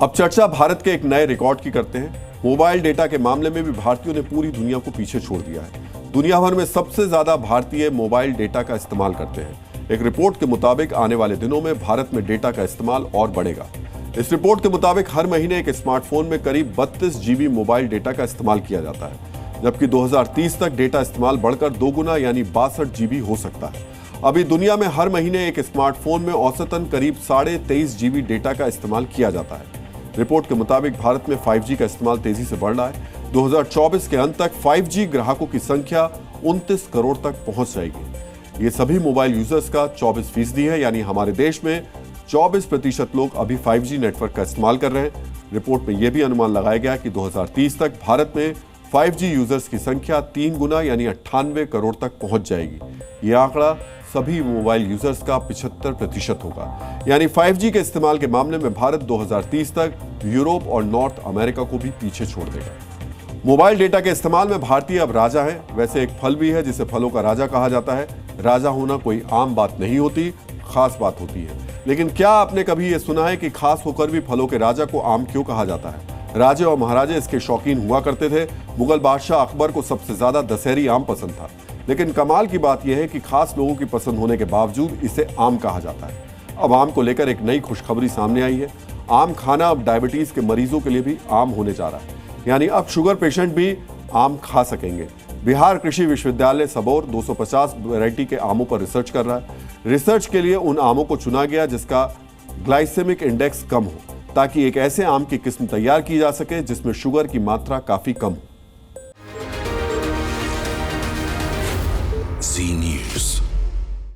अब चर्चा भारत के एक नए रिकॉर्ड की करते हैं। मोबाइल डेटा के मामले में भी भारतीयों ने पूरी दुनिया को पीछे छोड़ दिया है। दुनिया भर में सबसे ज्यादा भारतीय मोबाइल डेटा का इस्तेमाल करते हैं। एक रिपोर्ट के मुताबिक आने वाले दिनों में भारत में डेटा का इस्तेमाल और बढ़ेगा। इस रिपोर्ट के मुताबिक हर महीने एक स्मार्टफोन में करीब 32 GB मोबाइल डेटा का इस्तेमाल किया जाता है, जबकि 2030 तक डेटा इस्तेमाल बढ़कर 2 गुना यानी 62 GB हो सकता है। अभी दुनिया में हर महीने एक स्मार्टफोन में औसतन करीब 23.5 GB डेटा का इस्तेमाल किया जाता है। रिपोर्ट के मुताबिक भारत में 5G का इस्तेमाल तेजी से बढ़ रहा है। 2024 के अंत तक 5G ग्राहकों की संख्या 29 करोड़ तक पहुंच जाएगी। ये सभी मोबाइल यूजर्स का 24% है, यानी हमारे देश में 24% लोग अभी 5G नेटवर्क का इस्तेमाल कर रहे हैं। रिपोर्ट में यह भी अनुमान लगाया गया कि 2030 तक भारत में 5G यूजर्स की संख्या 3 गुना यानी 98 करोड़ तक पहुंच जाएगी। यह आंकड़ा सभी मोबाइल यूजर्स का 75% होगा, यानी 5G के इस्तेमाल के मामले में भारत 2030 तक यूरोप और नॉर्थ अमेरिका को भी पीछे छोड़ देगा। मोबाइल डेटा के इस्तेमाल में भारतीय अब राजा हैं। वैसे एक फल भी है जिसे फलों का राजा कहा जाता है। राजा होना कोई आम बात नहीं होती, खास बात होती है। लेकिन क्या आपने कभी यह सुना है कि खास होकर भी फलों के राजा को आम क्यों कहा जाता है? राजे और महाराजे इसके शौकीन हुआ करते थे। मुगल बादशाह अकबर को सबसे ज्यादा दशहरी आम पसंद था, लेकिन कमाल की बात यह है कि खास लोगों की पसंद होने के बावजूद इसे आम कहा जाता है। अब आम को लेकर एक नई खुशखबरी सामने आई है। आम खाना अब डायबिटीज के मरीजों के लिए भी आम होने जा रहा है, यानी अब शुगर पेशेंट भी आम खा सकेंगे। बिहार कृषि विश्वविद्यालय सबौर 250 वैरायटी के आमों पर रिसर्च कर रहा है। रिसर्च के लिए उन आमों को चुना गया जिसका ग्लाइसेमिक इंडेक्स कम हो, ताकि एक ऐसे आम की किस्म तैयार की जा सके जिसमें शुगर की मात्रा काफी कम हो।